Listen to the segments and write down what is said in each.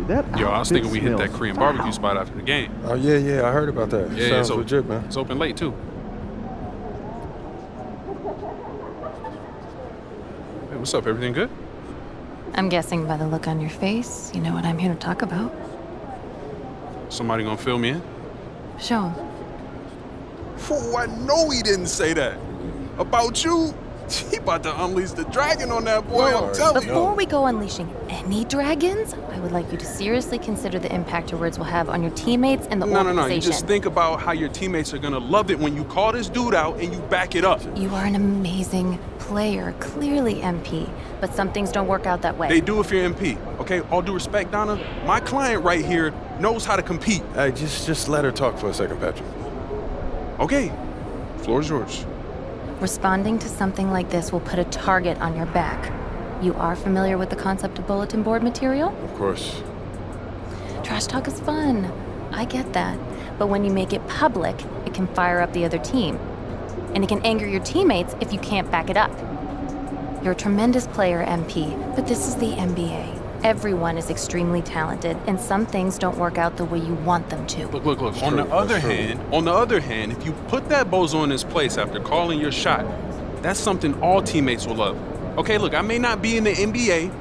Yo, I was thinking we hit that Korean barbecue spot after the game. Oh, yeah, I heard about that. Yeah, Sounds so legit, man. It's open late, too. Hey, what's up? Everything good? I'm guessing by the look on your face, you know what I'm here to talk about. Somebody gonna fill me in? Show 'em. Oh, I know he didn't say that. About you? He about to unleash the dragon on that boy, I'm telling you. Before we go unleashing any dragons, I would like you to seriously consider the impact your words will have on your teammates and the organization. No. You just think about how your teammates are gonna love it when you call this dude out and you back it up. You are an amazing player, clearly, MP. But some things don't work out that way. They do if you're MP, okay? All due respect, Donna, my client right here knows how to compete. Hey, just let her talk for a second, Patrick. Okay, floor is yours. Responding to something like this will put a target on your back. You are familiar with the concept of bulletin board material? Of course. Trash talk is fun. I get that. But when you make it public, it can fire up the other team. And it can anger your teammates if you can't back it up. You're a tremendous player, MP, but this is the NBA. Everyone is extremely talented, and some things don't work out the way you want them to. Look. On the other hand, if you put that bozo in his place after calling your shot, that's something all teammates will love. Okay, look, I may not be in the NBA,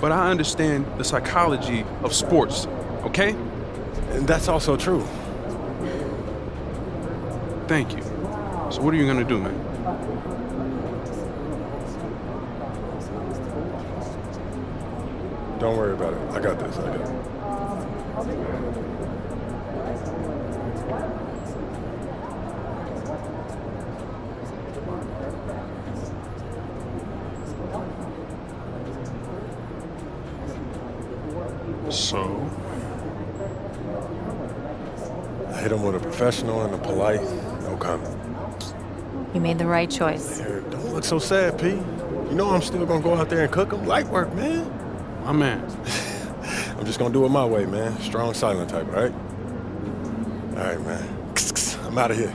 but I understand the psychology of sports, okay? And that's also true. Thank you. So what are you gonna do, man? Don't worry about it. I got this. So? I hit him with a professional and a polite, no comment. You made the right choice. Don't look so sad, P. You know I'm still gonna go out there and cook him. Light work, man. My man. I'm just gonna do it my way, man. Strong, silent type, all right? All right, man. I'm out of here.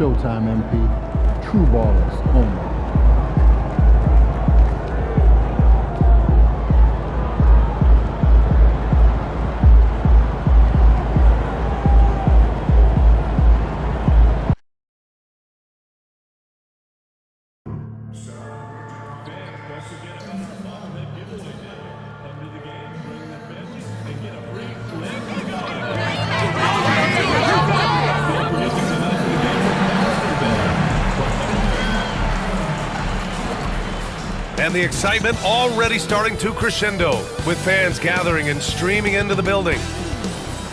Showtime, MP. True ballers only. And the excitement already starting to crescendo, with fans gathering and streaming into the building.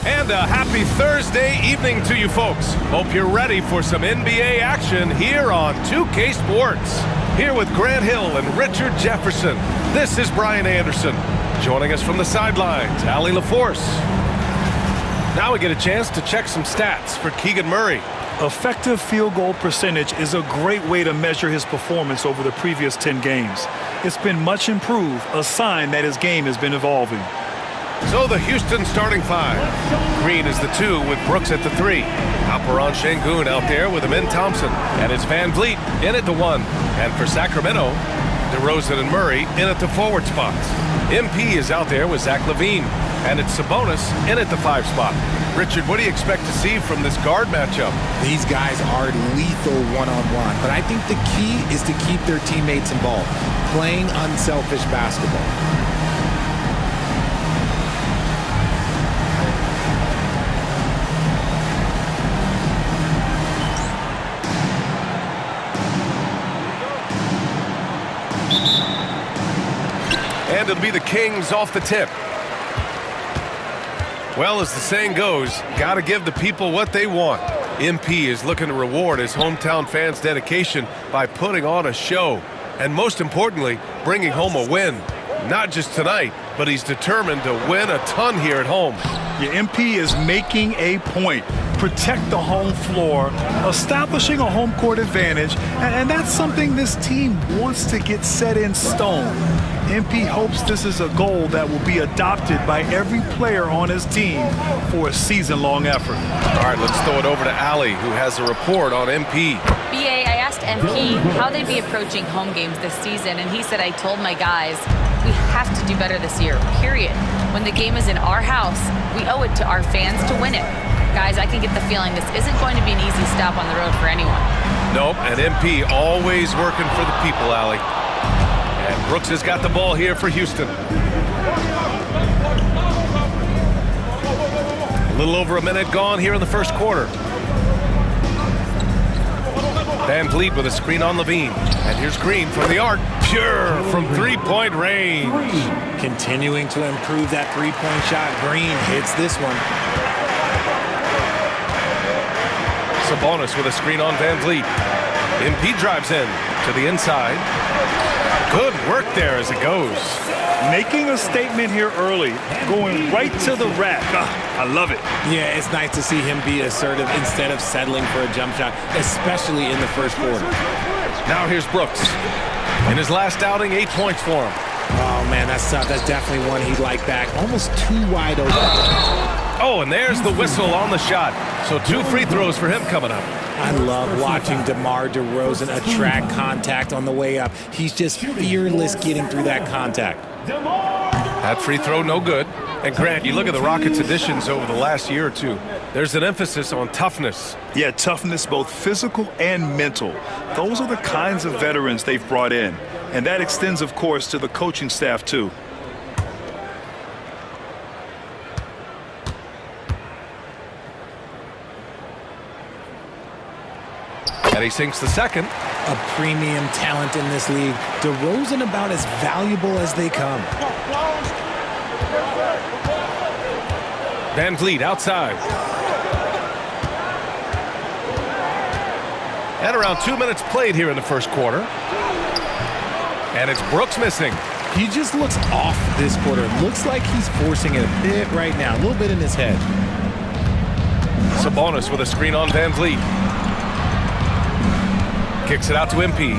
And a happy Thursday evening to you folks. Hope you're ready for some NBA action here on 2K Sports. Here with Grant Hill and Richard Jefferson, this is Brian Anderson. Joining us from the sidelines, Allie LaForce. Now we get a chance to check some stats for Keegan Murray. Effective field goal percentage is a great way to measure his performance over the previous 10 games. It's been much improved, a sign that his game has been evolving. So the Houston starting five. Green is the 2 with Brooks at the 3. Alperon Şengün out there with Amin Thompson. And it's Van Vliet in at the 1. And for Sacramento, DeRozan and Murray in at the forward spots. MP is out there with Zach LaVine. And it's Sabonis in at the 5 spot. Richard, what do you expect to see from this guard matchup? These guys are lethal one-on-one, but I think the key is to keep their teammates involved, playing unselfish basketball. And it'll be the Kings off the tip. Well, as the saying goes, gotta give the people what they want. MP is looking to reward his hometown fans' dedication by putting on a show. And most importantly, bringing home a win. Not just tonight, but he's determined to win a ton here at home. Your MP is making a point. Protect the home floor, establishing a home court advantage, and that's something this team wants to get set in stone. MP hopes this is a goal that will be adopted by every player on his team for a season-long effort. All right, let's throw it over to Allie, who has a report on MP. BA, I asked MP how they'd be approaching home games this season, and he said, I told my guys, we have to do better this year, period. When the game is in our house, we owe it to our fans to win it. Guys, I can get the feeling this isn't going to be an easy stop on the road for anyone. Nope, and MP always working for the people, Allie. And Brooks has got the ball here for Houston. A little over a minute gone here in the first quarter. Van Vliet with a screen on Levine. And here's Green from the arc. Pure from three-point range. Continuing to improve that three-point shot. Green hits this one. Sabonis with a screen on Van Vliet. MP drives in to the inside. Good work there as it goes. Making a statement here early, going right to the rack. I love it. Yeah, it's nice to see him be assertive instead of settling for a jump shot, especially in the first quarter. Now here's Brooks. In his last outing, 8 points for him. Oh, man, that's tough. That's definitely one he'd like back. Almost too wide open. Oh, and there's the whistle on the shot. So 2 free throws for him coming up. I love watching DeMar DeRozan attract contact on the way up. He's just fearless getting through that contact. That free throw, no good. And Grant, you look at the Rockets' additions over the last year or two. There's an emphasis on toughness. Yeah, toughness, both physical and mental. Those are the kinds of veterans they've brought in. And that extends, of course, to the coaching staff, too. And he sinks the second. A premium talent in this league. DeRozan about as valuable as they come. Van Vliet outside. And around 2 minutes played here in the first quarter. And it's Brooks missing. He just looks off this quarter. Looks like he's forcing it a bit right now. A little bit in his head. Sabonis with a screen on Van Vliet. Kicks it out to MP.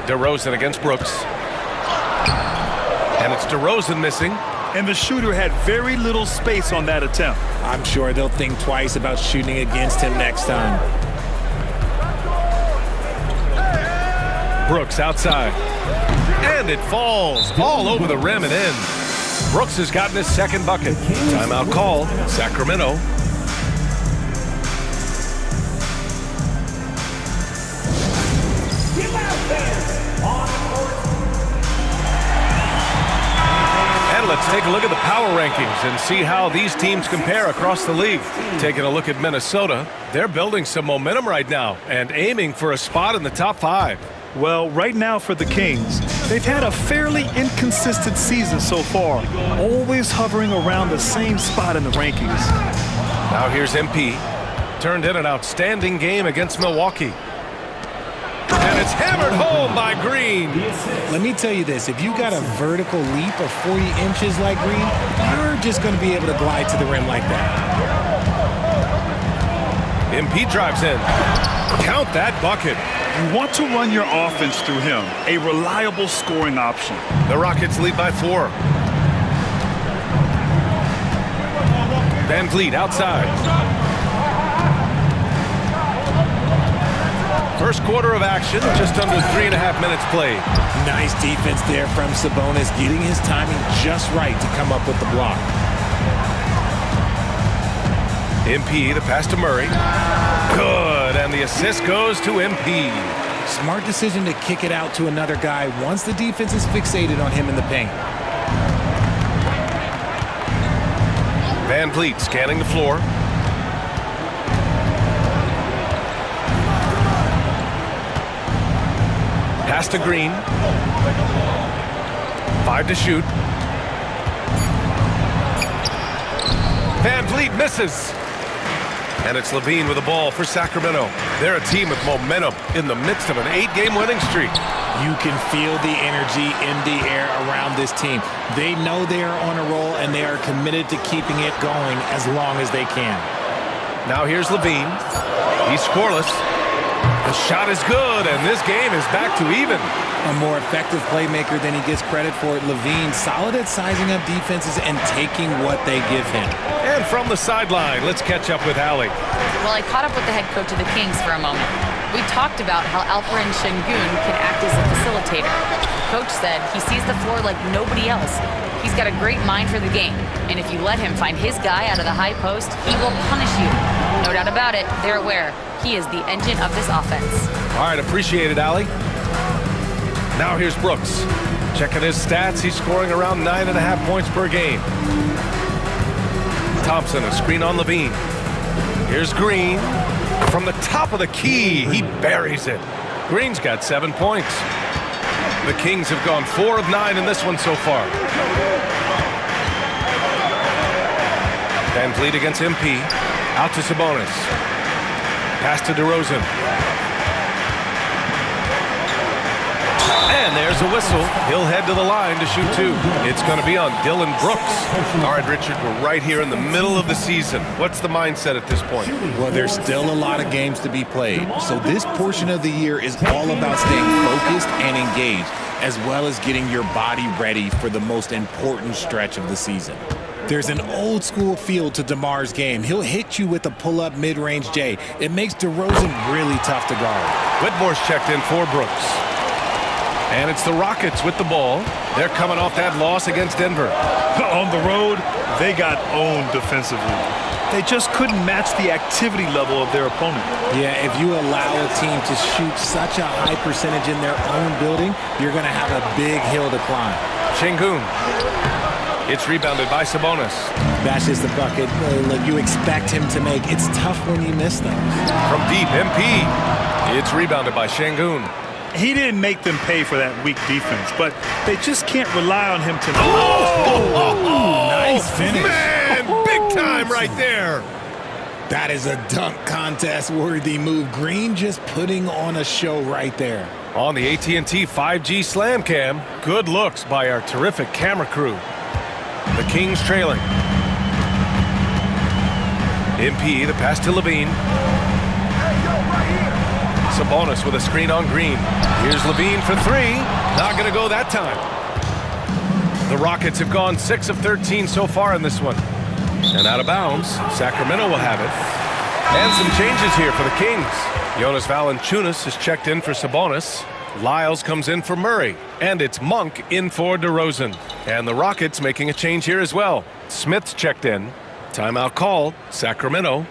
DeRozan against Brooks. And it's DeRozan missing. And the shooter had very little space on that attempt. I'm sure they'll think twice about shooting against him next time. Brooks outside. And it falls all over the rim and in. Brooks has gotten his second bucket. Timeout call, Sacramento. And let's take a look at the power rankings and see how these teams compare across the league. Taking a look at Minnesota, they're building some momentum right now and aiming for a spot in the top 5. Well, right now for the Kings, they've had a fairly inconsistent season so far, always hovering around the same spot in the rankings. Now here's MP. Turned in an outstanding game against Milwaukee. And it's hammered home by Green. Let me tell you this, if you got a vertical leap of 40 inches like Green, you're just going to be able to glide to the rim like that. MP drives in. Count that bucket. You want to run your offense through him, a reliable scoring option. The Rockets lead by 4. Van Vliet outside. First quarter of action, just under 3.5 minutes played. Nice defense there from Sabonis, getting his timing just right to come up with the block. MP, the pass to Murray. Good, and the assist goes to MP. Smart decision to kick it out to another guy once the defense is fixated on him in the paint. Van Vliet scanning the floor. Pass to Green. 5 to shoot. Van Vliet misses. And it's Levine with the ball for Sacramento. They're a team with momentum in the midst of an 8-game winning streak. You can feel the energy in the air around this team. They know they are on a roll, and they are committed to keeping it going as long as they can. Now here's Levine. He's scoreless. The shot is good, and this game is back to even. A more effective playmaker than he gets credit for. Levine, solid at sizing up defenses and taking what they give him. And from the sideline, let's catch up with Allie. Well, I caught up with the head coach of the Kings for a moment. We talked about how Alperen Şengün can act as a facilitator. Coach said he sees the floor like nobody else. He's got a great mind for the game, and if you let him find his guy out of the high post, he will punish you. No doubt about it, they're aware. He is the engine of this offense. All right, appreciate it, Allie. Now here's Brooks. Checking his stats, he's scoring around 9.5 points per game. Thompson, a screen on Levine. Here's Green. From the top of the key, he buries it. Green's got 7 points. The Kings have gone 4 of 9 in this one so far. Van Vliet against MP. Out to Sabonis. Pass to DeRozan. And there's a whistle. He'll head to the line to shoot 2. It's going to be on Dylan Brooks. All right, Richard, we're right here in the middle of the season. What's the mindset at this point? Well, there's still a lot of games to be played. So this portion of the year is all about staying focused and engaged, as well as getting your body ready for the most important stretch of the season. There's an old school feel to DeMar's game. He'll hit you with a pull-up mid-range J. It makes DeRozan really tough to guard. Whitmore's checked in for Brooks. And it's the Rockets with the ball. They're coming off that loss against Denver. On the road, they got owned defensively. They just couldn't match the activity level of their opponent. Yeah, if you allow a team to shoot such a high percentage in their own building, you're going to have a big hill to climb. Şengün. It's rebounded by Sabonis. That's just the bucket you expect him to make. It's tough when you miss them. From deep, MP. It's rebounded by Şengün. He didn't make them pay for that weak defense, but they just can't rely on him to... Nice finish. Man, big time right there. That is a dunk contest-worthy move. Green just putting on a show right there. On the AT&T 5G Slam Cam, good looks by our terrific camera crew. The Kings trailing. MP, the pass to Levine. Sabonis with a screen on Green. Here's Levine for 3. Not going to go that time. The Rockets have gone 6 of 13 so far in this one. And out of bounds, Sacramento will have it. And some changes here for the Kings. Jonas Valanciunas is checked in for Sabonis. Lyles comes in for Murray. And it's Monk in for DeRozan. And the Rockets making a change here as well. Smith's checked in. Timeout called. Sacramento.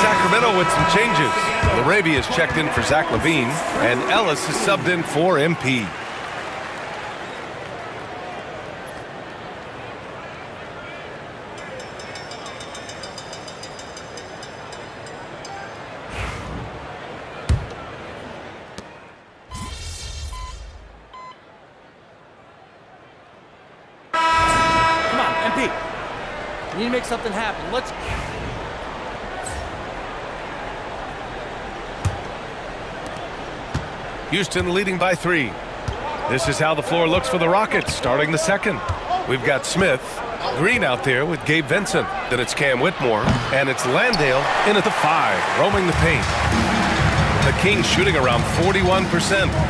Sacramento with some changes. Laravia is checked in for Zach LaVine, and Ellis is subbed in for MP. Come on, MP. We need to make something happen. Let's... Houston leading by 3. This is how the floor looks for the Rockets starting the second. We've got Smith, Green out there with Gabe Vincent. Then it's Cam Whitmore, and it's Landale in at the 5, roaming the paint. The Kings shooting around 41%.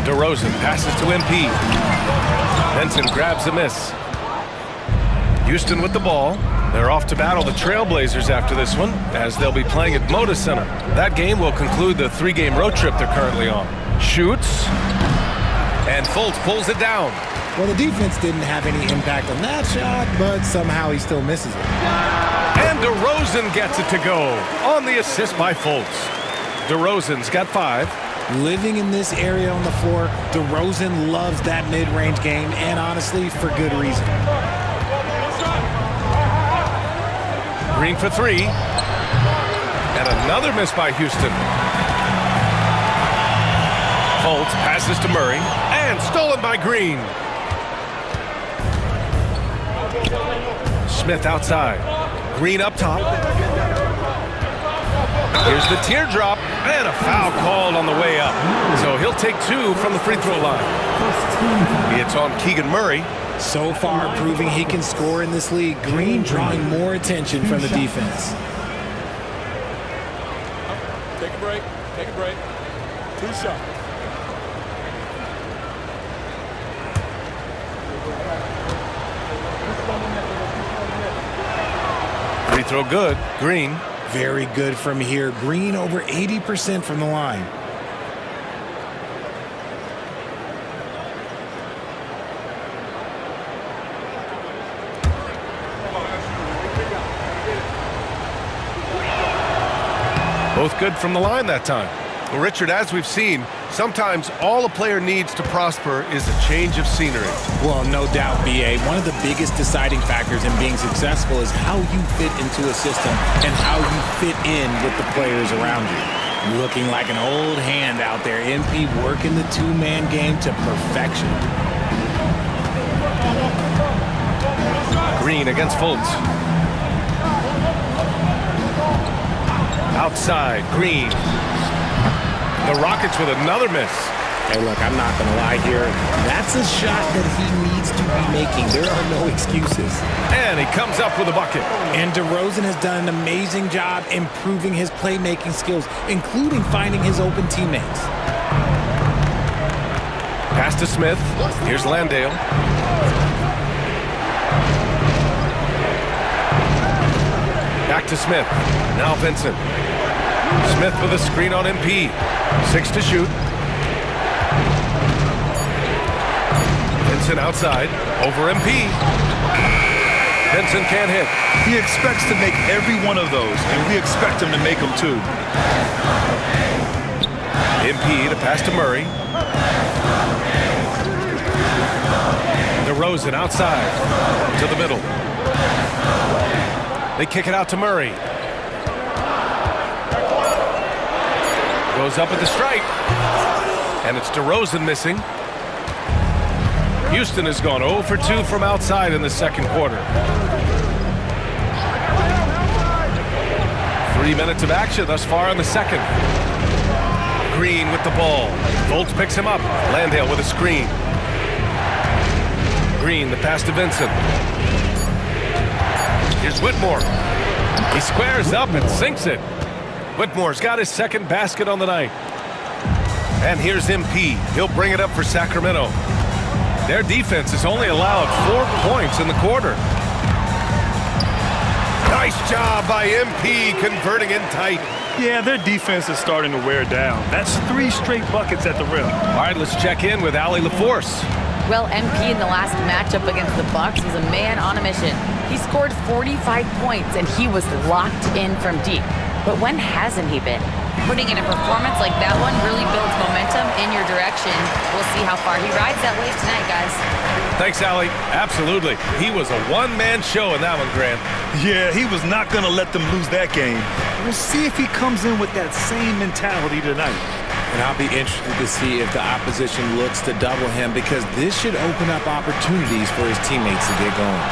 DeRozan passes to MP. Vincent grabs a miss. Houston with the ball. They're off to battle the Trailblazers after this one, as they'll be playing at Moda Center. That game will conclude the 3-game road trip they're currently on. Shoots. And Fultz pulls it down. Well, the defense didn't have any impact on that shot, but somehow he still misses it. And DeRozan gets it to go on the assist by Fultz. DeRozan's got 5. Living in this area on the floor, DeRozan loves that mid-range game, and honestly, for good reason. Green for 3. And another miss by Houston. Fultz passes to Murray, and stolen by Green. Smith outside. Green up top. Here's the teardrop, and a foul called on the way up. So he'll take 2 from the free throw line. It's on Keegan Murray. So far, proving he can score in this league. Green drawing more attention from the defense. Take a break. Take a break. 2 shots. Free throw good. Green. Very good from here. Green over 80% from the line. Both good from the line that time. Well, Richard, as we've seen, sometimes all a player needs to prosper is a change of scenery. Well, no doubt, B.A. One of the biggest deciding factors in being successful is how you fit into a system and how you fit in with the players around you. Looking like an old hand out there. MP working the two-man game to perfection. Green against Fultz. Outside, Green. The Rockets with another miss. Hey, look, I'm not going to lie here. That's a shot that he needs to be making. There are no excuses. And he comes up with a bucket. And DeRozan has done an amazing job improving his playmaking skills, including finding his open teammates. Pass to Smith. Here's Landale. Back to Smith. Now Vincent. Smith with a screen on MP. 6 to shoot. Vincent outside. Over MP. Vincent can't hit. He expects to make every one of those, and we expect him to make them too. MP to pass to Murray. DeRozan outside. To the middle. They kick it out to Murray. Goes up at the stripe. And it's DeRozan missing. Houston has gone 0 for 2 from outside in the second quarter. 3 minutes of action thus far in the second. Green with the ball. Fultz picks him up. Landale with a screen. Green, the pass to Vincent. Here's Whitmore. He squares up and sinks it. Whitmore's got his second basket on the night. And here's MP. He'll bring it up for Sacramento. Their defense has only allowed 4 points in the quarter. Nice job by MP converting in tight. Yeah, their defense is starting to wear down. That's 3 straight buckets at the rim. All right, let's check in with Allie LaForce. Well, MP in the last matchup against the Bucks was a man on a mission. He scored 45 points, and he was locked in from deep. But when hasn't he been? Putting in a performance like that one really builds momentum in your direction. We'll see how far he rides that wave tonight, guys. Thanks, Allie. Absolutely. He was a one-man show in that one, Grant. Yeah, he was not going to let them lose that game. We'll see if he comes in with that same mentality tonight. And I'll be interested to see if the opposition looks to double him, because this should open up opportunities for his teammates to get going.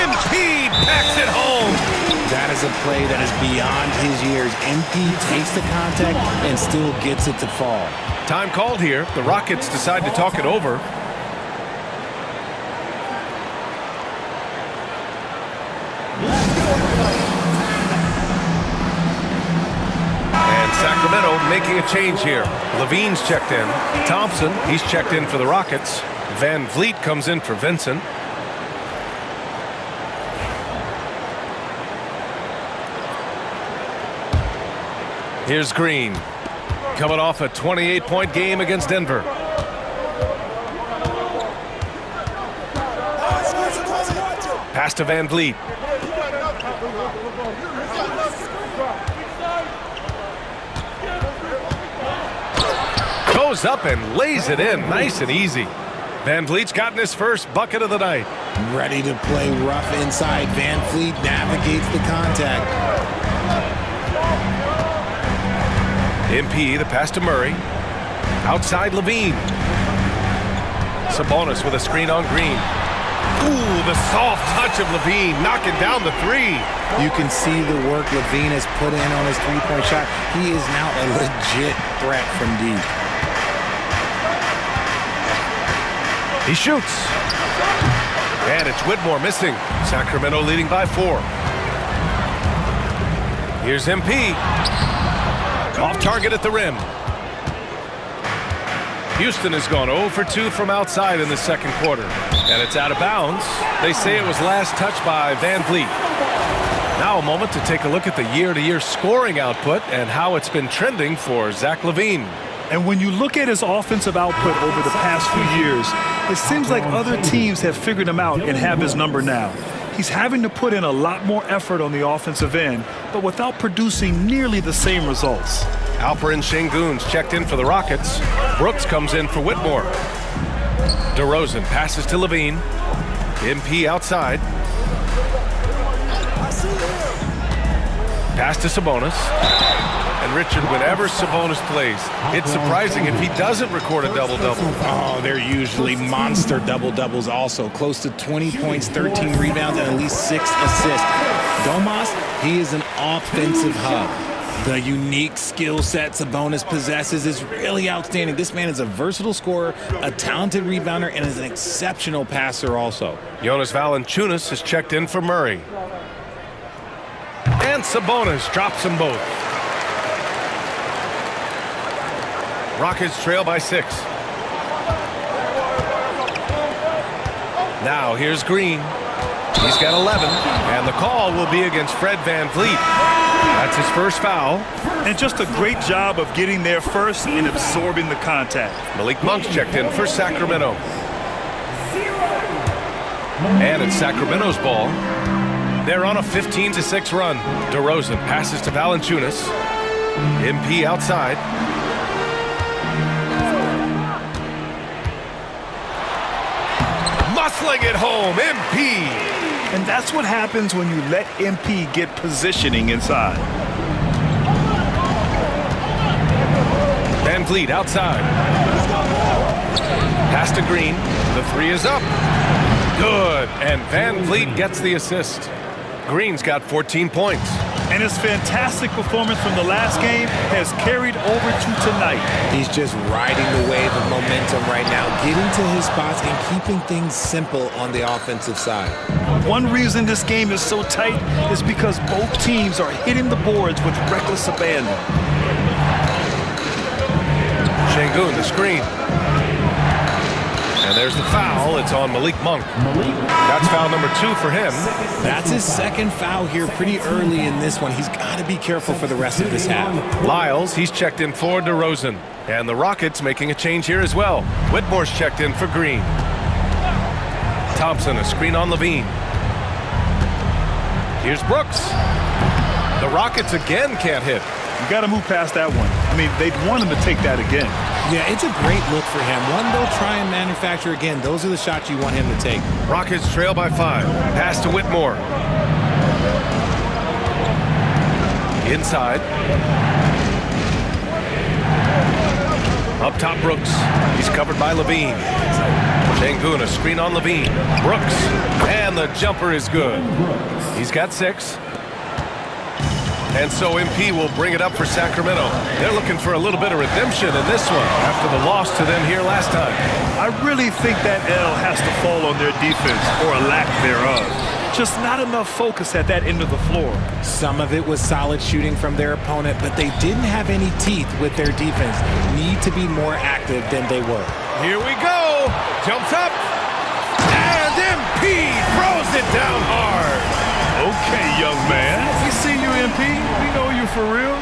MP packs it home. That is a play that is beyond his years. MP takes the contact and still gets it to fall. Time called here. The Rockets decide to talk it over. And Sacramento making a change here. Levine's checked in. Thompson, he's checked in for the Rockets. Van Vliet comes in for Vincent. Here's Green. coming off a 28-point game against Denver. Pass to Van Vliet. Goes up and lays it in, nice and easy. Van Vliet's gotten his first bucket of the night. Ready to play rough inside. Van Vliet navigates the contact. MP, the pass to Murray. Outside Levine. Sabonis with a screen on Green. Ooh, the soft touch of Levine, knocking down the three. You can see the work Levine has put in on his three-point shot. He is now a legit threat from deep. He shoots. And it's Whitmore missing. Sacramento leading by 4. Here's MP. Off target at the rim. Houston has gone 0 for 2 from outside in the second quarter. And it's out of bounds. They say it was last touched by Van Vliet. Now a moment to take a look at the year-to-year scoring output and how it's been trending for Zach LaVine. And when you look at his offensive output over the past few years, it seems like other teams have figured him out and have his number now. He's having to put in a lot more effort on the offensive end, but without producing nearly the same results. Alperen Şengün's checked in for the Rockets. Brooks comes in for Whitmore. DeRozan passes to Levine. MP outside. Pass to Sabonis. And Richard, whenever Sabonis plays, it's surprising if he doesn't record a double-double. Oh, they're usually monster double-doubles also. Close to 20 points, 13 rebounds, and at least 6 assists. Domas, he is an offensive hub. The unique skill set Sabonis possesses is really outstanding. This man is a versatile scorer, a talented rebounder, and is an exceptional passer also. Jonas Valanciunas has checked in for Murray. And Sabonis drops them both. Rockets trail by 6. Now here's Green. He's got 11, and the call will be against Fred Van Vliet. That's his first foul. And just a great job of getting there first and absorbing the contact. Malik Monk's checked in for Sacramento. And it's Sacramento's ball. They're on a 15-6 run. DeRozan passes to Valanciunas. MP outside. Muscling it home, MP. And that's what happens when you let MP get positioning inside. Van Vliet outside. Pass to Green. The three is up. Good. And Van Vliet gets the assist. Green's got 14 points. And his fantastic performance from the last game has carried over to tonight. He's just riding the wave of momentum right now, getting to his spots and keeping things simple on the offensive side. One reason this game is so tight is because both teams are hitting the boards with reckless abandon. Şengün, the screen. And there's the foul. It's on Malik Monk. That's foul number 2 for him. That's his second foul here pretty early in this one. He's got to be careful for the rest of this half. Lyles, he's checked in for DeRozan. And the Rockets making a change here as well. Whitmore's checked in for Green. Thompson, a screen on Levine. Here's Brooks. The Rockets again can't hit. You got to move past that one. I mean, they'd want him to take that again. Yeah, it's a great look for him. One they'll try and manufacture again. Those are the shots you want him to take. Rockets trail by 5. Pass to Whitmore. Inside. Up top, Brooks. He's covered by Levine. Şengün, a screen on Levine. Brooks. And the jumper is good. He's got 6. And so MP will bring it up for Sacramento. They're looking for a little bit of redemption in this one after the loss to them here last time. I really think that L has to fall on their defense, or a lack thereof. Just not enough focus at that end of the floor. Some of it was solid shooting from their opponent, but they didn't have any teeth with their defense. Need to be more active than they were. Here we go. Jumps up. And MP throws it down hard. Okay, young man. We see you, MP. We know you for real.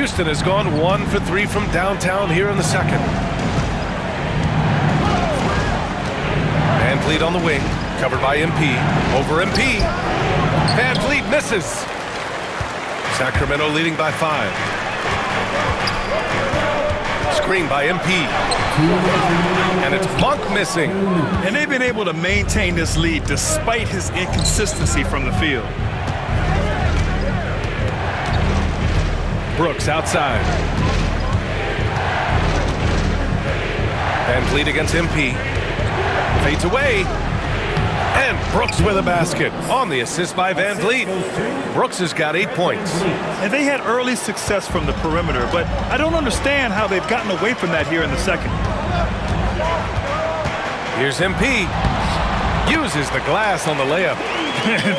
Houston has gone 1 for 3 from downtown here in the second. Van Vliet on the wing, covered by MP. Over MP. Van Vliet misses. Sacramento leading by 5. Screen by MP. And it's Monk missing. And they've been able to maintain this lead despite his inconsistency from the field. Brooks outside. Van Vliet against MP. Fades away. And Brooks with a basket on the assist by Van Vliet. Brooks has got 8 points. And they had early success from the perimeter, but I don't understand how they've gotten away from that here in the second. Here's MP. Uses the glass on the layup.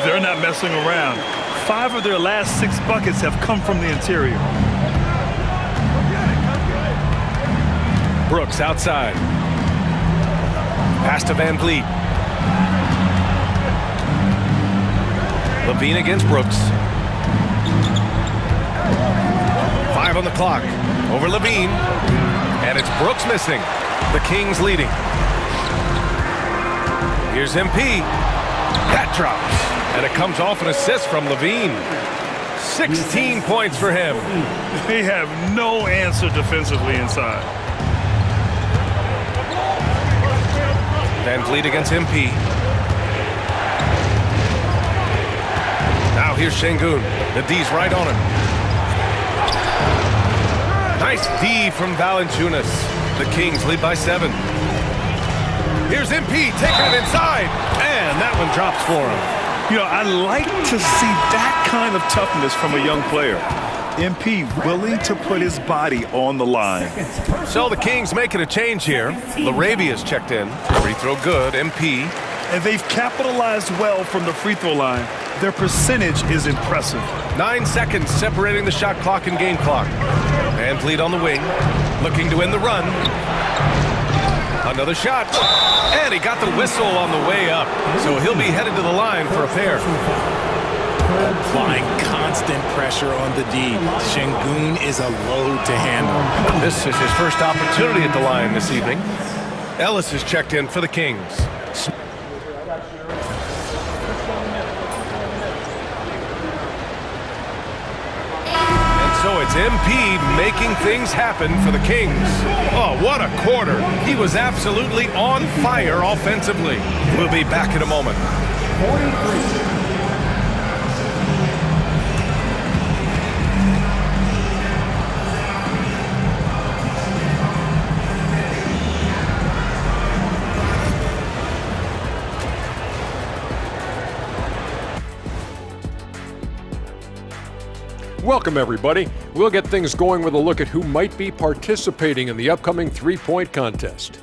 They're not messing around. 5 of their last 6 buckets have come from the interior. Brooks outside. Pass to Van Vliet. Levine against Brooks. 5 on the clock. Over Levine. And it's Brooks missing. The Kings leading. Here's MP. That drops. And it comes off an assist from Levine. 16 points for him. They have no answer defensively inside. Van Vliet against MP. Now here's Şengün. The D's right on him. Nice D from Valanciunas. The Kings lead by 7. Here's MP taking it inside. And that one drops for him. You know, I like to see that kind of toughness from a young player. MP willing to put his body on the line. So the Kings making a change here. Larabia's checked in. Free throw good. MP. And they've capitalized well from the free throw line. Their percentage is impressive. 9 seconds separating the shot clock and game clock. Van Vliet on the wing. Looking to end the run. Another shot. And he got the whistle on the way up. So he'll be headed to the line for a pair. Applying constant pressure on the D. Şengün is a load to handle. This is his first opportunity at the line this evening. Ellis is checked in for the Kings. So it's MP making things happen for the Kings. Oh, what a quarter. He was absolutely on fire offensively. We'll be back in a moment. 43. Welcome, everybody. We'll get things going with a look at who might be participating in the upcoming three-point contest.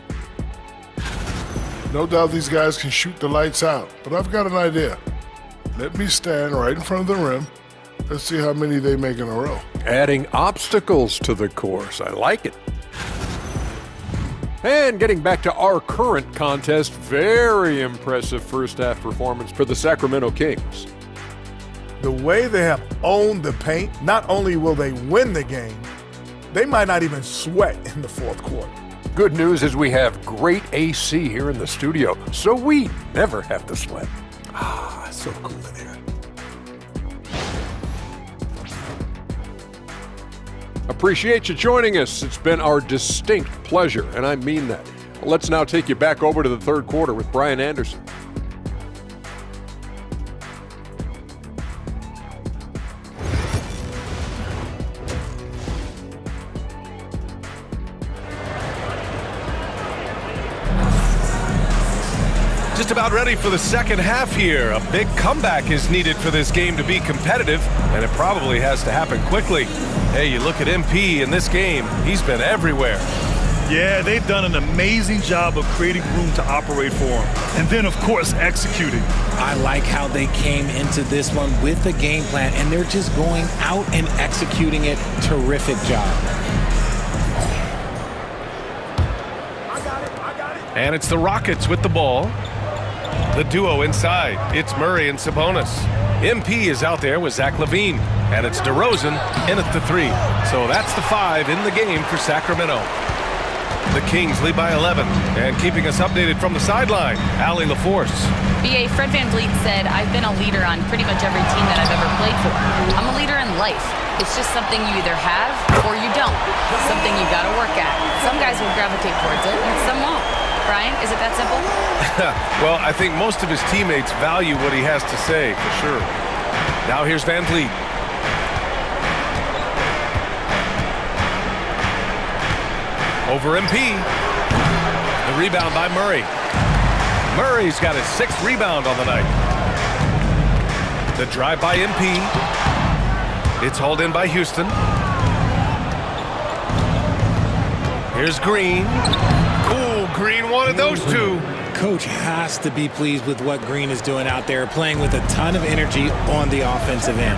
No doubt these guys can shoot the lights out, but I've got an idea. Let me stand right in front of the rim. Let's see how many they make in a row. Adding obstacles to the course. I like it. And getting back to our current contest, very impressive first-half performance for the Sacramento Kings. The way they have owned the paint, not only will they win the game, they might not even sweat in the fourth quarter. Good news is we have great AC here in the studio, so we never have to sweat. Ah, it's so cool in here. Appreciate you joining us. It's been our distinct pleasure, and I mean that. Let's now take you back over to the third quarter with Brian Anderson. Just about ready for the second half here. A big comeback is needed for this game to be competitive, and it probably has to happen quickly. Hey, you look at MP in this game, he's been everywhere. Yeah, they've done an amazing job of creating room to operate for him. And then, of course, executing. I like how they came into this one with a game plan, and they're just going out and executing it. Terrific job. And it's the Rockets with the ball. The duo inside. It's Murray and Sabonis. MP is out there with Zach LaVine. And it's DeRozan in at the 3. So that's the 5 in the game for Sacramento. The Kings lead by 11. And keeping us updated from the sideline, Allie LaForce. BA, Fred VanVleet said, I've been a leader on pretty much every team that I've ever played for. I'm a leader in life. It's just something you either have or you don't. Something you got to work at. Some guys will gravitate towards it and some won't. Brian, is it that simple? Well, I think most of his teammates value what he has to say, for sure. Now here's VanVleet. Over MP. The rebound by Murray. Murray's got his 6th rebound on the night. The drive by MP. It's hauled in by Houston. Here's Green. Cool, Green wanted those two. Coach has to be pleased with what Green is doing out there, playing with a ton of energy on the offensive end.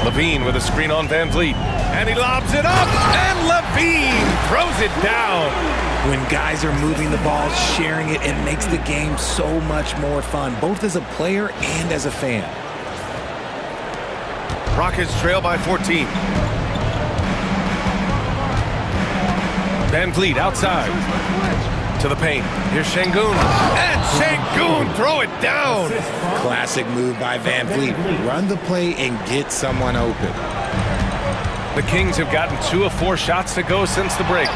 Levine with a screen on VanVleet. And he lobs it up, and Levine throws it down. When guys are moving the ball, sharing it, it makes the game so much more fun, both as a player and as a fan. Rockets trail by 14. VanVleet outside to the paint. Here's Şengün. And Şengün throw it down. Classic move by VanVleet. Run the play and get someone open. The Kings have gotten 2 of 4 shots to go since the break.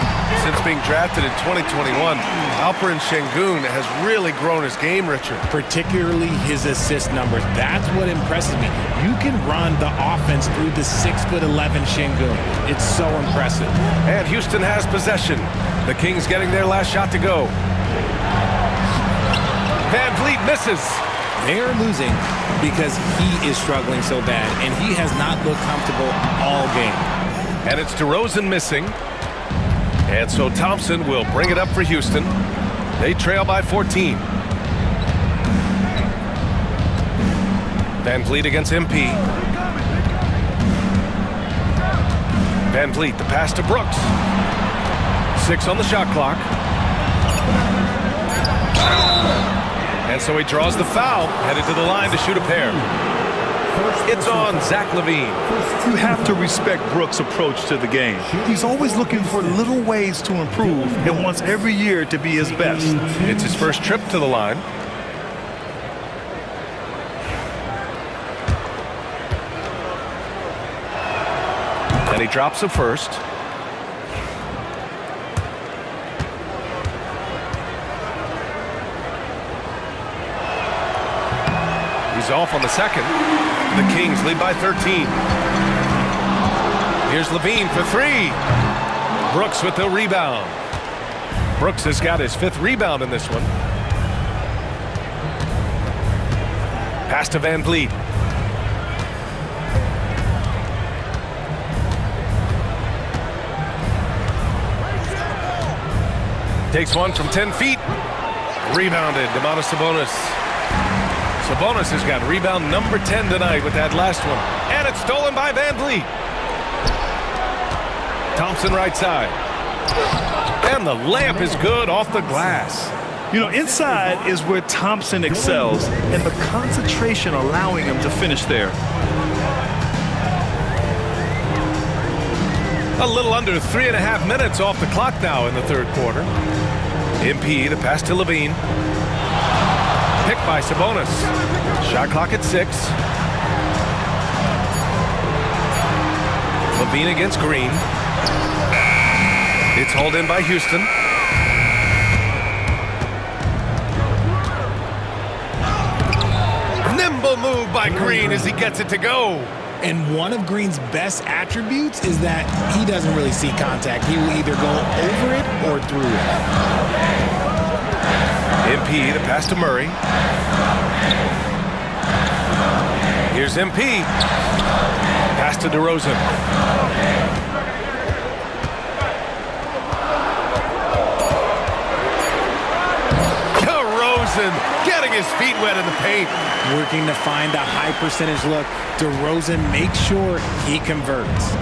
Since being drafted in 2021, Alperen Şengün has really grown his game, Richard. Particularly his assist numbers. That's what impresses me. You can run the offense through the 6'11" Şengün. It's so impressive. And Houston has possession. The Kings getting their last shot to go. VanVleet misses. They're losing because he is struggling so bad, and he has not looked comfortable all game. And it's DeRozan missing. And so Thompson will bring it up for Houston. They trail by 14. VanVleet against MP. VanVleet, the pass to Brooks. 6 on the shot clock. And so he draws the foul, headed to the line to shoot a pair. It's on Zach LaVine. You have to respect Brooks' approach to the game. He's always looking for little ways to improve and wants every year to be his best. It's his first trip to the line. And he drops the first. He's off on the second. The Kings lead by 13. Here's LaVine for 3. Brooks with the rebound. Brooks has got his 5th rebound in this one. Pass to VanVleet. Takes one from 10 feet. Rebounded, Domantas Sabonis. Sabonis has got rebound number 10 tonight with that last one. And it's stolen by VanVleet. Thompson right side. And the layup is good off the glass. You know, inside is where Thompson excels, and the concentration allowing him to finish there. A little under 3.5 minutes off the clock now in the third quarter. MP, the pass to LaVine. Picked by Sabonis. Shot clock at 6. LaVine against Green. It's hauled in by Houston. Nimble move by Green as he gets it to go. And one of Green's best attributes is that he doesn't really see contact. He will either go over it or through it. MP, the pass to Murray. Here's MP. Pass to DeRozan. DeRozan getting his feet wet in the paint. Working to find a high percentage look. DeRozan makes sure he converts.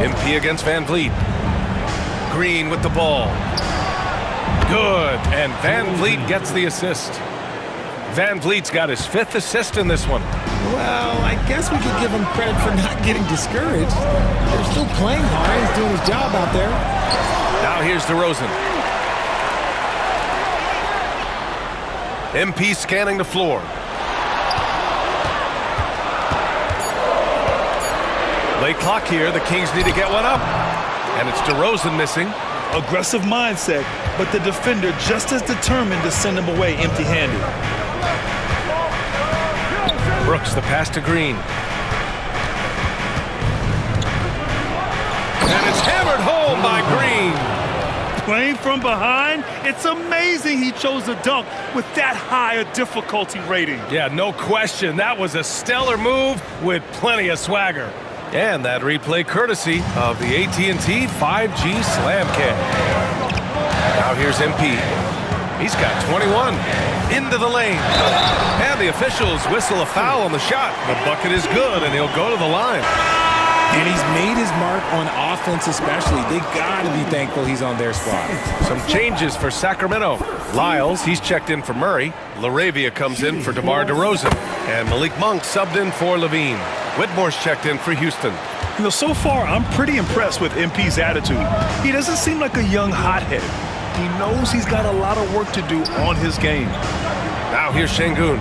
MP against VanVleet. Green with the ball. Good, and VanVleet gets the assist. Van Vliet's got his 5th assist in this one. Well, I guess we could give him credit for not getting discouraged. They're still playing hard. He's doing his job out there. Now here's DeRozan. MP scanning the floor. Late clock here. The Kings need to get one up. And it's DeRozan missing. Aggressive mindset, but the defender just as determined to send him away empty-handed. Brooks, the pass to Green. And it's hammered home by Green. Playing from behind, it's amazing he chose a dunk with that high a difficulty rating. Yeah, no question. That was a stellar move with plenty of swagger. And that replay courtesy of the AT&T 5G Slam Cam. Now here's MP. He's got 21. Into the lane. And the officials whistle a foul on the shot. The bucket is good, and he'll go to the line. And he's made his mark on offense especially. They got to be thankful he's on their squad. Some changes for Sacramento. Lyles, he's checked in for Murray. LaRavia comes in for DeMar DeRozan. And Malik Monk subbed in for Levine. Whitmore's checked in for Houston. You know, so far, I'm pretty impressed with MP's attitude. He doesn't seem like a young hothead. He knows he's got a lot of work to do on his game. Now here's Şengün,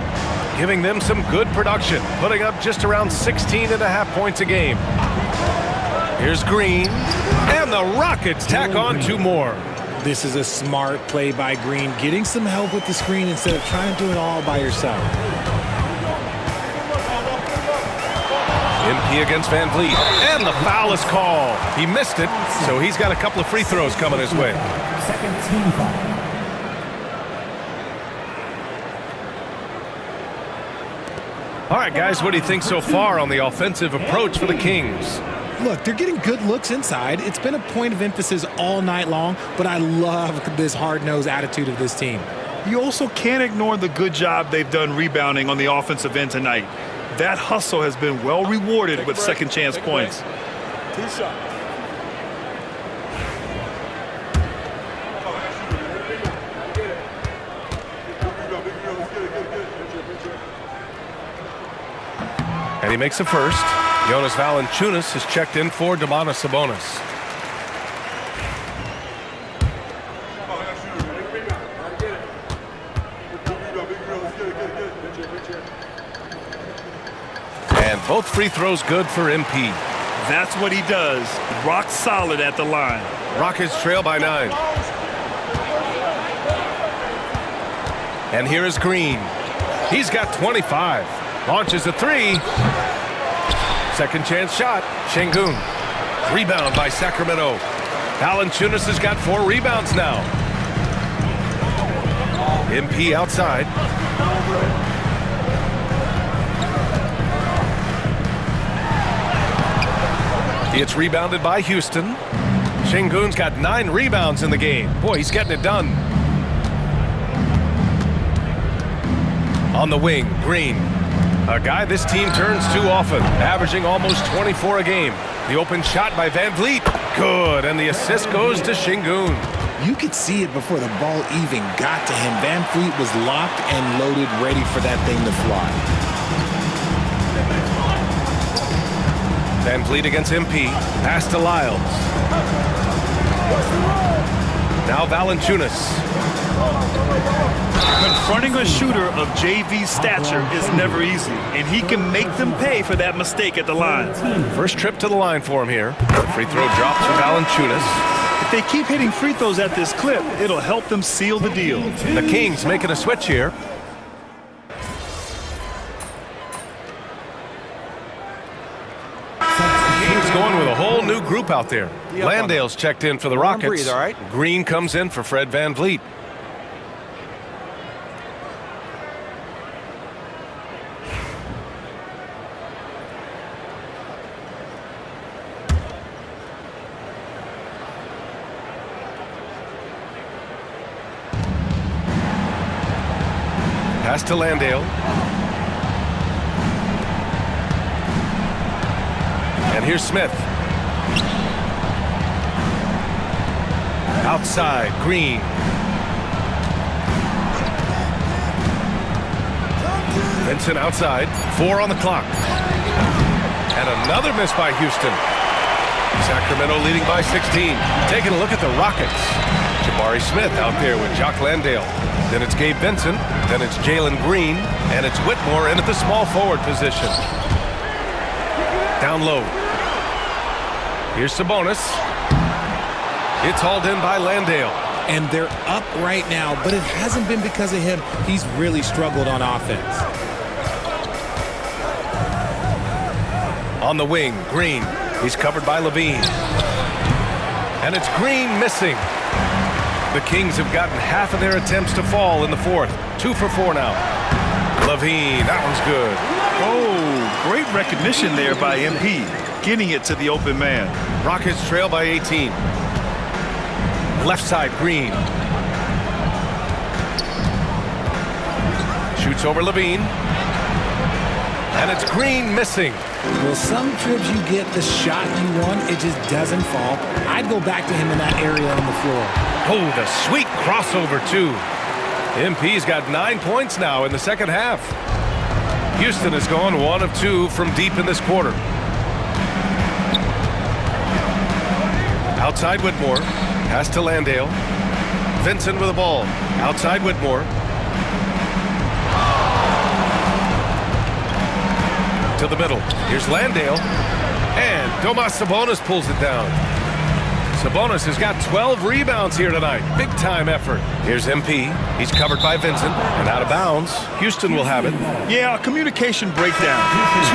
giving them some good production, putting up just around 16.5 points a game. Here's Green, and the Rockets tack on 2 more. This is a smart play by Green, getting some help with the screen instead of trying to do it all by yourself. MP against Van Vliet, and the foul is called. He missed it, so he's got a couple of free throws coming his way. All right, guys, what do you think so far on the offensive approach for the Kings? Look, they're getting good looks inside. It's been a point of emphasis all night long, but I love this hard-nosed attitude of this team. You also can't ignore the good job they've done rebounding on the offensive end tonight. That hustle has been well rewarded with second chance points. 2 shots. And he makes a first. Jonas Valanciunas has checked in for Domantas Sabonis. And both free throws good for MP. That's what he does. Rock solid at the line. Rockets trail by 9. And here is Green. He's got 25. Launches a 3. Second chance shot. Şengün. Rebound by Sacramento. Valanciunas has got 4 rebounds now. MP outside. It's rebounded by Houston. Şengün's got 9 rebounds in the game. Boy, he's getting it done. On the wing, Green. A guy this team turns to often, averaging almost 24 a game. The open shot by Van Vliet. Good, and the assist goes to Şengün. You could see it before the ball even got to him. Van Vliet was locked and loaded, ready for that thing to fly. Van Vliet against MP. Pass to Lyles. Now Valanciunas. Confronting a shooter of JV stature is never easy, and he can make them pay for that mistake at the line. First trip to the line for him here. The free throw drops for Valanciunas. If they keep hitting free throws at this clip, it'll help them seal the deal. The Kings making a switch here. Kings going with a whole new group out there. Landale's checked in for the Rockets. Breathe, all right? Green comes in for Fred Van Vliet. Pass to Landale. And here's Smith. Outside, Green. Vincent outside, 4 on the clock. And another miss by Houston. Sacramento leading by 16. Taking a look at the Rockets. Jabari Smith out there with Jock Landale. Then it's Gabe Vincent. Then it's Jalen Green. And it's Whitmore in at the small forward position. Down low. Here's Sabonis. It's hauled in by Landale. And they're up right now, but it hasn't been because of him. He's really struggled on offense. On the wing, Green. He's covered by Levine. And it's Green missing. The Kings have gotten half of their attempts to fall in the fourth. 2 for 4 now. Levine, that one's good. Oh, great recognition there by MP. Getting it to the open man. Rockets trail by 18. Left side, Green. Shoots over Levine. And it's Green missing. Well, some trips you get the shot you want, it just doesn't fall. I'd go back to him in that area on the floor. Oh, the sweet crossover, too. MP's got 9 points now in the second half. Houston has gone 1 of 2 from deep in this quarter. Outside Whitmore. Pass to Landale. Vincent with the ball. Outside Whitmore. To the middle. Here's Landale. And Domas Sabonis pulls it down. Sabonis has got 12 rebounds here tonight. Big time effort. Here's MP. He's covered by Vincent. And out of bounds. Houston will have it. Yeah, communication breakdown.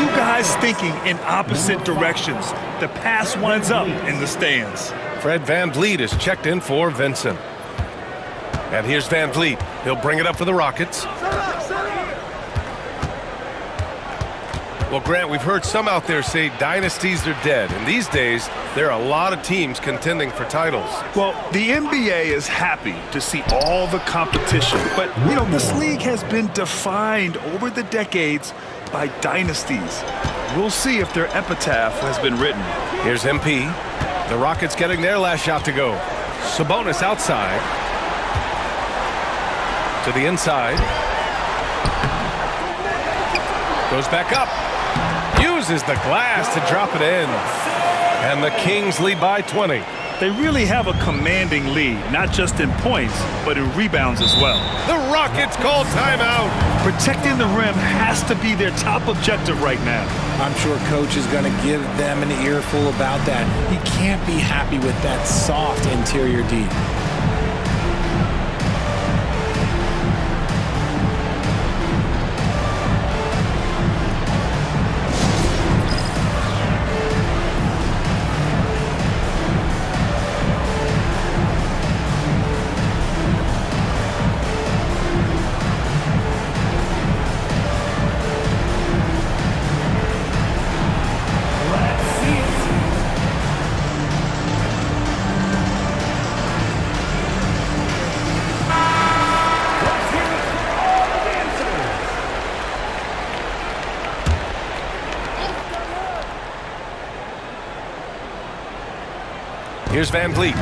2 guys thinking in opposite directions. The pass winds up in the stands. Fred VanVleet is checked in for Vincent. And here's VanVleet. He'll bring it up for the Rockets. Well, Grant, we've heard some out there say dynasties are dead. And these days, there are a lot of teams contending for titles. Well, the NBA is happy to see all the competition. But, you know, this league has been defined over the decades by dynasties. We'll see if their epitaph has been written. Here's MP. The Rockets getting their last shot to go. Sabonis outside. To the inside. Goes back up. Uses the glass to drop it in. And the Kings lead by 20. They really have a commanding lead, not just in points, but in rebounds as well. The Rockets call timeout. Protecting the rim has to be their top objective right now. I'm sure Coach is going to give them an earful about that. He can't be happy with that soft interior D. Here's VanVleet.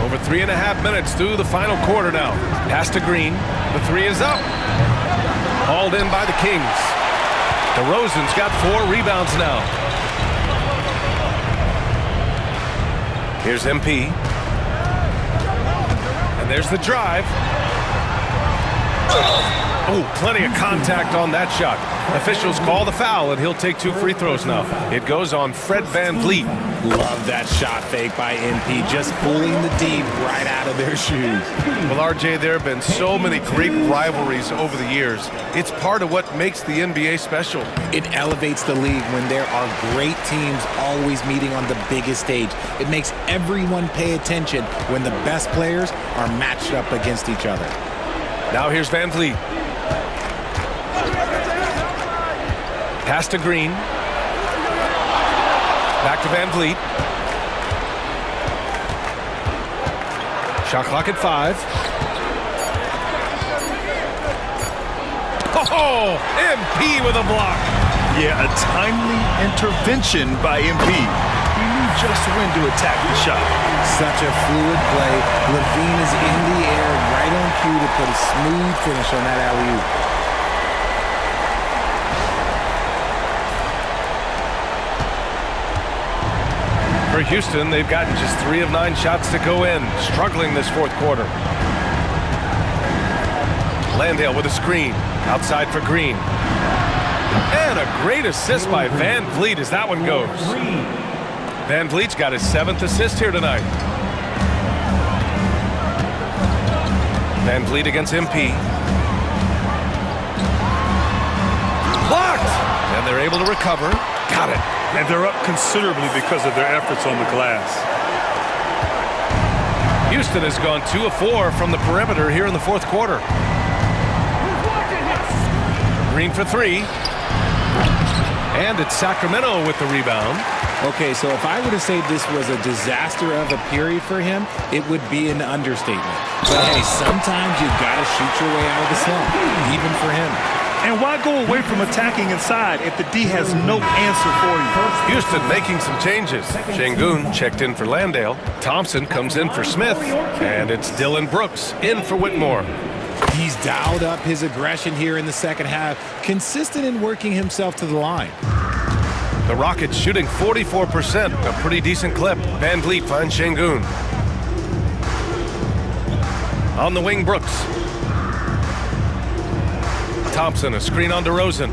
Over 3.5 minutes through the final quarter now. Pass to Green. The 3 is up. Hauled in by the Kings. DeRozan's got 4 rebounds now. Here's MP. And there's the drive. Oh, plenty of contact on that shot. Officials call the foul, and he'll take 2 free throws now. It goes on Fred VanVleet. Love that shot fake by MP, just pulling the D right out of their shoes. Well, RJ, there have been so many great rivalries over the years. It's part of what makes the NBA special. It elevates the league when there are great teams always meeting on the biggest stage. It makes everyone pay attention when the best players are matched up against each other. Now here's VanVleet. Pass to Green. Back to VanVleet. Shot clock at 5. Oh, MP with a block. Yeah, a timely intervention by MP. He knew just when to attack the shot. Such a fluid play. Levine is in the air right on cue to put a smooth finish on that alley-oop. For Houston, they've gotten just 3 of 9 shots to go in, struggling this fourth quarter. Landale with a screen, outside for Green. And a great assist by Van Vliet as that one goes. Van Vliet's got his 7th assist here tonight. Van Vliet against MP. Blocked! And they're able to recover. Got it. And they're up considerably because of their efforts on the glass. Houston has gone 2 of 4 from the perimeter here in the fourth quarter. Green for 3. And it's Sacramento with the rebound. Okay, so if I were to say this was a disaster of a period for him, it would be an understatement. But hey, sometimes you gotta shoot your way out of the slump, even for him. And why go away from attacking inside if the D has no answer for you? Houston making some changes. Şengün checked in for Landale. Thompson comes in for Smith. And it's Dillon Brooks in for Whitmore. He's dialed up his aggression here in the second half, consistent in working himself to the line. The Rockets shooting 44%, a pretty decent clip. Van Vliet finds Şengün. On the wing, Brooks. Thompson, a screen on DeRozan.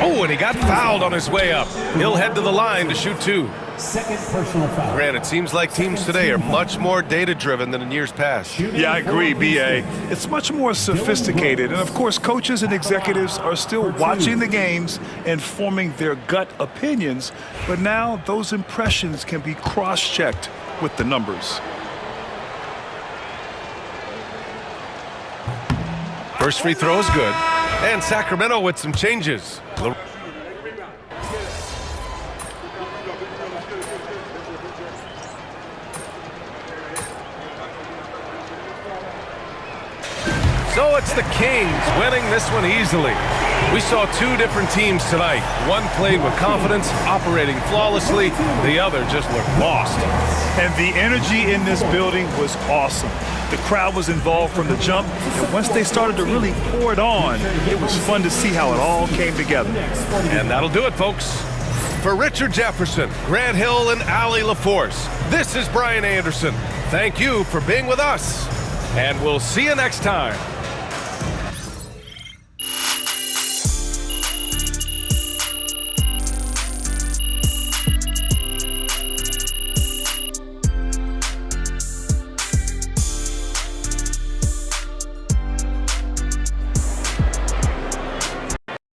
Oh, and he got fouled on his way up. He'll head to the line to shoot 2. Second personal foul. Grant, it seems like teams today are much more data-driven than in years past. Yeah, I agree, B.A. It's much more sophisticated. And, of course, coaches and executives are still watching the games and forming their gut opinions. But now those impressions can be cross-checked with the numbers. First free throw is good. And Sacramento with some changes. So it's the Kings winning this one easily. We saw 2 different teams tonight. One played with confidence, operating flawlessly. The other just looked lost. And the energy in this building was awesome. The crowd was involved from the jump, and once they started to really pour it on, it was fun to see how it all came together. And that'll do it, folks. For Richard Jefferson, Grant Hill, and Allie LaForce, this is Brian Anderson. Thank you for being with us, and we'll see you next time.